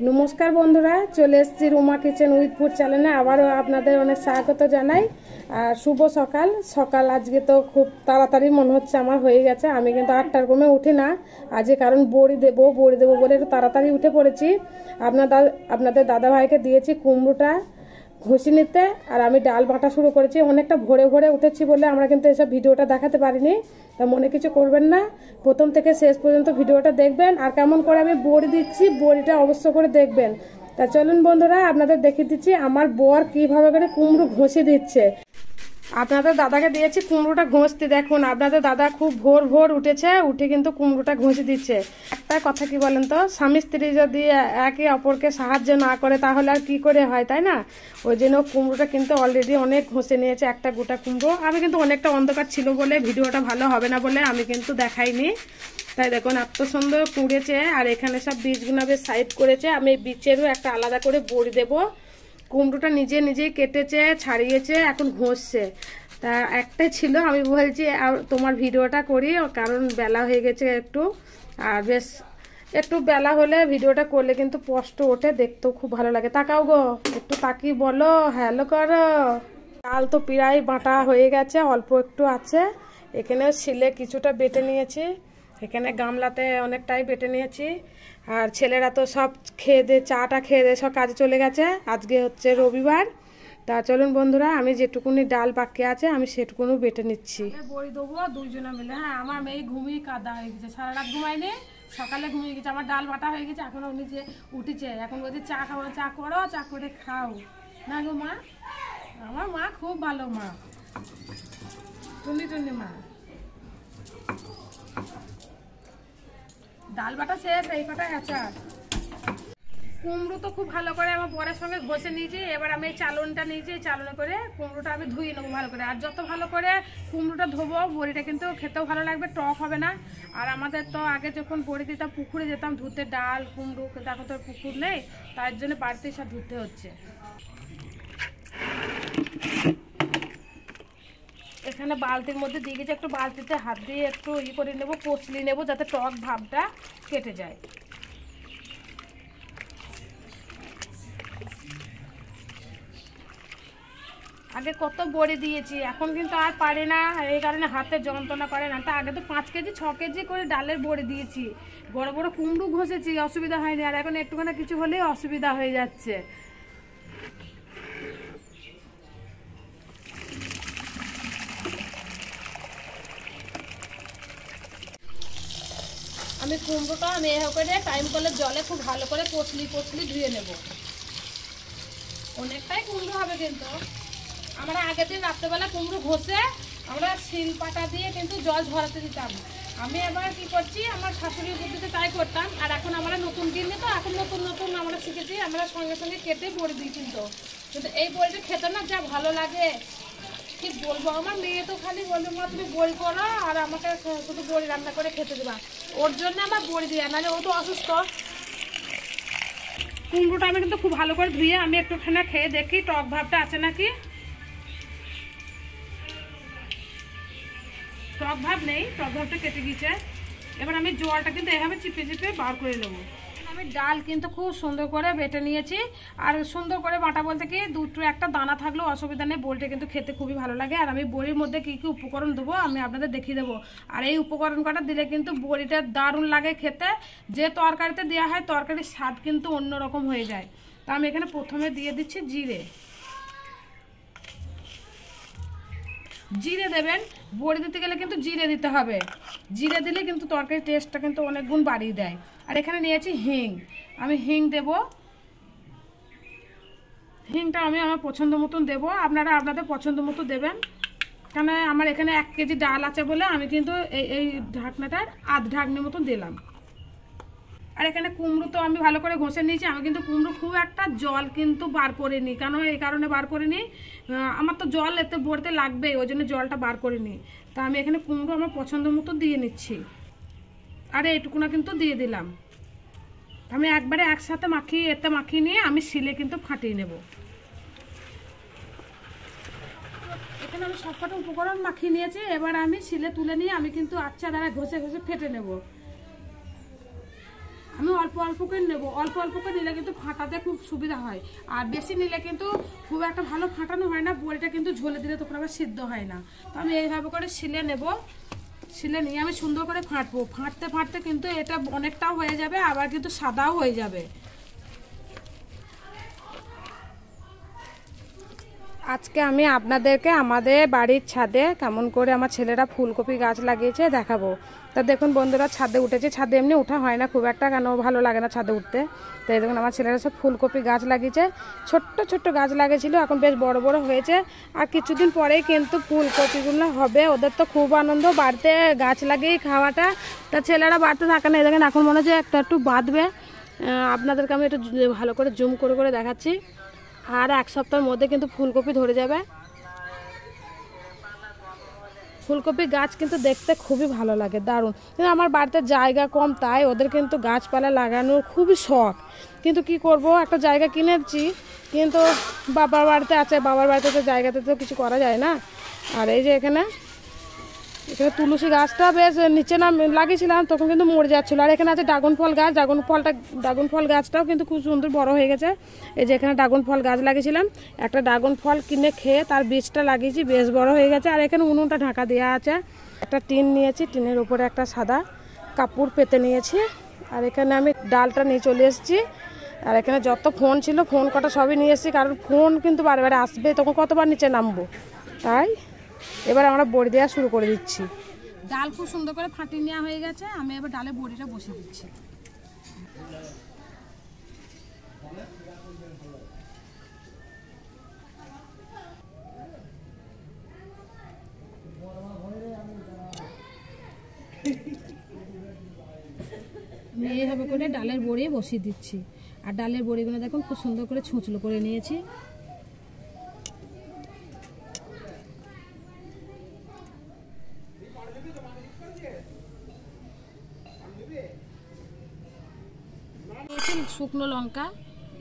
নমস্কার বন্ধুরা, চলে এসেছি রুমা কিচেন উইথ ফুড চ্যানেলে। আবারও আপনাদের অনেক স্বাগত জানাই। আর শুভ সকাল সকাল। আজকে তো খুব তাড়াতাড়ি মনে হচ্ছে আমার হয়ে গেছে। আমি কিন্তু 8টার ঘুমে উঠি না আজকে, কারণ বড়ি দেবো বলে একটু তাড়াতাড়ি উঠে পড়েছি। আপনাদের দাদা ভাইকে দিয়েছি কুমড়োটা ঘষে নিতে, আর আমি ডাল বাটা শুরু করেছি। অনেকটা ভোরে ভোরে উঠেছি বলে আমরা কিন্তু এসব ভিডিওটা দেখাতে পারিনি, তা মনে কিছু করবেন না। প্রথম থেকে শেষ পর্যন্ত ভিডিওটা দেখবেন, আর কেমন করে আমি বড়ি দিচ্ছি বড়িটা অবশ্য করে দেখবেন। তা চলুন বন্ধুরা, আপনাদের দেখিয়ে দিচ্ছি আমার বর কীভাবে করে কুমড়ো ঘষে দিচ্ছে। আপনাদের দাদাকে দিয়েছি কুমড়োটা ঘষতে। দেখুন আপনাদের দাদা খুব ভোর ভোর উঠেছে, উঠে কিন্তু কুমড়োটা ঘষে দিচ্ছে। একটা কথা কি বলেন তো, স্বামী স্ত্রী যদি একে অপরকে সাহায্য না করে তাহলে আর কি করে হয়, তাই না? ওই জন্য কুমড়োটা কিন্তু অলরেডি অনেক ঘষে নিয়েছে, একটা গোটা কুমড়ো। আমি কিন্তু অনেকটা অন্ধকার ছিল বলে ভিডিওটা ভালো হবে না বলে আমি কিন্তু দেখাইনি। তাই দেখুন এত সুন্দর কুড়েছে, আর এখানে সব বীজগুলো বেশ সাইড করেছে। আমি বীজেরও একটা আলাদা করে বড়ি দেবো। কুমড়োটা নিজেই কেটেছে, ছাড়িয়েছে, এখন ঘষছে। তা একটাই ছিল, আমি বলছি তোমার ভিডিওটা করি, কারণ বেলা হয়ে গেছে একটু। আর বেশ একটু বেলা হলে ভিডিওটা করলে কিন্তু স্পষ্ট ওঠে, দেখতেও খুব ভালো লাগে। তাকাও গো, একটু তাকি বলো, হ্যালো করো। ডাল তো প্রায় বাটা হয়ে গেছে, অল্প একটু আছে। এখানে শিলে কিছুটা বেটে নিয়েছি, এখানে গামলাতে অনেকটাই বেটে নিয়েছি। আর ছেলেরা তো সব খেয়ে দিয়ে চাটা খেয়ে দিয়ে সব কাজে চলে গেছে। আজকে হচ্ছে রবিবার। তা চলুন বন্ধুরা, আমি যেটুকুনি ডাল বাকি আছে আমি সেটুকুনি বেটে নিচ্ছি। বড়ি দেবো দুইজনে মিলে। হ্যাঁ, আমার মেয়ে ঘুমিয়ে কাদা হয়ে গেছে, সারা রাত ঘুমায়নি, সকালে ঘুমিয়ে গেছে। আমার ডাল বাটা হয়ে গেছে, এখন উনি যে উঠেছে, এখন বলছে চা খাবো। চা করো, চা করে খাও না গো মা। আমার মা খুব ভালো মা, টুনি মা। ডাল বাটা শেষ, এই কটাই আচার। কুমড়ো তো খুব ভালো করে আমার বরের সঙ্গে ঘষে নিয়েছি। এবার আমি এই চালনটা নিয়েছি, এই চালনে করে কুমড়োটা আমি ধুয়ে নেবো ভালো করে। আর যত ভালো করে কুমড়োটা ধোবো বড়িটা কিন্তু খেতেও ভালো লাগবে, টক হবে না। আর আমাদের তো আগে যখন বড়ি দিতাম পুকুরে যেতাম ধুতে ডাল কুমড়ো, কিন্তু এখন তো পুকুর নেই, তার জন্য বাড়িতেই সব ধুতে হচ্ছে। এখানে বালতির মধ্যে দিয়ে গেছে, একটু বালতিতে হাত দিয়ে একটু করে নেবো, কচলি নেবো, যাতে টক ভাবটা কেটে যায়। আগে কত বড়ি দিয়েছি, এখন কিন্তু আর পারে না, এই কারণে হাতে যন্ত্রণা করে না। তা আগে তো 5 কেজি 6 কেজি করে ডালের বড়ি দিয়েছি, বড় বড় কুমড়ো ঘষেছি, অসুবিধা হয়নি। আর এখন একটুখানি কিছু হলেই অসুবিধা হয়ে যাচ্ছে। আমি কুমড়োটা এভাবে করে টাইম কলের জলে খুব ভালো করে কচলি ধুয়ে নেব। অনেকটাই কুমড়ো হবে কিন্তু। আমরা আগের দিন রাত্রেবেলা কুমড়ো ঘষে আমরা শিল পাটা দিয়ে কিন্তু জল ঝরাতে দিতাম। আমি এবার কি করছি, আমার শাশুড়ির বুদ্ধিতে তাই করতাম। আর এখন আমরা নতুন কিনে তো, এখন নতুন আমরা শিখেছি, আমরা সঙ্গে সঙ্গে কেটে বড়ি দিই। কিন্তু এই বড়িটা খেতে না যা ভালো লাগে কি বলবো। আমার মেয়ে তো খালি বলবে মা তুমি বড়ি করো আর আমাকে শুধু বড়ি রান্না করে খেতে দেবা। ওর জন্য আমার বড়ি দিয়ে, নাহলে ও তো অসুস্থ। কুমড়োটা আমি কিন্তু খুব ভালো করে ধুয়ে আমি একটুখানি খেয়ে দেখি টক ভাবটা আছে নাকি। টক ভাব নেই, টক ভাবটা কেটে গেছে। এবার আমি জলটা কিন্তু এভাবে চিপে বার করে নেবো। আমি ডাল কিন্তু খুব সুন্দর করে বেটে নিয়েছি। আর সুন্দর করে বাটা বলতে কি দুটো একটা দানা থাকলেও অসুবিধা নেই, বড়িটা কিন্তু খেতে খুবই ভালো লাগে। আর আমি বড়ির মধ্যে কি কি উপকরণ দেবো আমি আপনাদের দেখিয়ে দেবো। আর এই উপকরণ কটা দিলে কিন্তু বড়িটা দারুণ লাগে খেতে। যে তরকারিতে দেওয়া হয় তরকারির স্বাদ কিন্তু অন্যরকম হয়ে যায়। তা আমি এখানে প্রথমে দিয়ে দিচ্ছি জিরে দেবেন। বড়ি দিতে গেলে কিন্তু জিরে দিতে হবে, জিরে দিলে কিন্তু তরকারির টেস্টটা কিন্তু অনেক গুণ বাড়িয়ে দেয়। আর এখানে নিয়েছি হিং, আমি হিং দেব। হিংটা আমি আমার পছন্দ মতন দেবো, আপনারা আপনাদের পছন্দ মতো দেবেন। কারণ আমার এখানে 1 কেজি ডাল আছে বলে আমি কিন্তু এই ঢাকনাটার আধ ঢাকনির মতন দিলাম। আর এখানে কুমড়ো তো আমি ভালো করে ঘষে নিয়েছি। আমি কিন্তু কুমড়ো খুব একটা জল কিন্তু বার করে নিই, কেন এই কারণে বার করে নিই, আমার তো জল এতে বড়তে লাগবেই, ওই জন্য জলটা বার করে নিই। তা আমি এখানে কুমড়ো আমার পছন্দ মতো দিয়ে নিচ্ছি। আর এইটুকুনা কিন্তু দিয়ে দিলাম। আমি একবারে একসাথে মাখিয়ে নিয়ে আমি শিলে কিন্তু ফাটিয়ে নেব। এখানে আমি সবকটা উপকরণ মাখিয়ে নিয়েছি। এবার আমি শিলে তুলে নিয়ে আমি কিন্তু আচ্ছা দ্বারা ঘষে ফেটে নেব। আমি অল্প অল্প করে নেবো, অল্প অল্প করে নিলে কিন্তু ফাটাতে খুব সুবিধা হয়, আর বেশি নিলে কিন্তু খুব একটা ভালো ফাটানো হয় না, বড়িটা কিন্তু ঝোলে দিলে তখন আবার সিদ্ধ হয় না। তো আমি এইভাবে করে শিলে নেব, শিলে নিয়ে আমি সুন্দর করে ফাটবো, ফাটতে ফাটতে কিন্তু এটা অনেকটাও হয়ে যাবে, আবার কিন্তু সাদাও হয়ে যাবে। আজকে আমি আপনাদেরকে আমাদের বাড়ির ছাদে কেমন করে আমার ছেলেরা ফুলকপি গাছ লাগিয়েছে দেখাবো। তা দেখুন বন্ধুরা, ছাদে উঠেছে, ছাদে এমনি ওঠা হয় না খুব একটা, কেন ভালো লাগে না ছাদে উঠতে। তো এই দেখুন আমার ছেলেরা সব ফুলকপি গাছ লাগিয়েছে, ছোট্ট ছোট্ট গাছ লাগিয়েছিল, এখন বেশ বড় বড় হয়েছে, আর কিছুদিন পরেই কিন্তু ফুলকপিগুলো হবে। ওদের তো খুব আনন্দ বাড়িতে গাছ লাগিয়ে খাওয়াটা। তা ছেলেরা বাড়িতে থাকে না, এই দেখেন এখন মনে হচ্ছে একটু বাঁধবে। আপনাদেরকে আমি একটু ভালো করে জুম করে করে দেখাচ্ছি, আর এক সপ্তাহের মধ্যে কিন্তু ফুলকপি ধরে যাবে। ফুলকপি গাছ কিন্তু দেখতে খুবই ভালো লাগে, দারুণ। কিন্তু আমার বাড়িতে জায়গা কম, তাই ওদের কিন্তু গাছপালা লাগানোর খুবই শখ। কিন্তু কি করব, একটা জায়গা কিনেছি, কিন্তু বাবার বাড়িতে আছে, বাবার বাড়িতে তো জায়গাতে তো কিছু করা যায় না। আর এই যে এখানে তুলসী গাছটা বেশ নিচে না লাগিয়েছিলাম, তখন কিন্তু মরে যাচ্ছিলো। আর এখানে আছে ড্রাগন ফল গাছ, ড্রাগন ফল গাছটাও কিন্তু খুব সুন্দর বড় হয়ে গেছে। এই যে এখানে ড্রাগন ফল গাছ লাগিয়েছিলাম, একটা ড্রাগন ফল কিনে খেয়ে তার বীজটা লাগিয়েছি, বেশ বড় হয়ে গেছে। আর এখানে উনুনটা ঢাকা দেওয়া আছে, একটা টিন নিয়েছি, টিনের উপরে একটা সাদা কাপড় পেতে নিয়েছি। আর এখানে আমি ডালটা নিয়ে চলে এসেছি। আর এখানে যত ফোন ছিল, ফোন কটা সবই নিয়ে এসেছি, কারণ ফোন কিন্তু বারে বারে আসবে, তখন কতবার নিচে নামবো। তাই এবার আমরা বড়ি দেওয়া শুরু করে দিচ্ছি। ডাল খুব সুন্দর করে ফাটিয়ে নেওয়া হয়ে গেছে, আমি এবার ডালে বড়িটা বসিয়ে দিচ্ছি। আমি এইভাবে করে ডালের বড়ি বসিয়ে দিচ্ছি। আর ডালের বড়িগুলো দেখুন খুব সুন্দর করে ছুঁচলো করে নিয়েছি।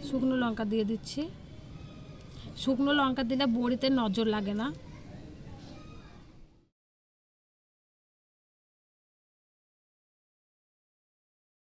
শুকনো লঙ্কা দিয়ে দিচ্ছি। শুকনো লঙ্কা দিলে বড়িতে নজর লাগে না।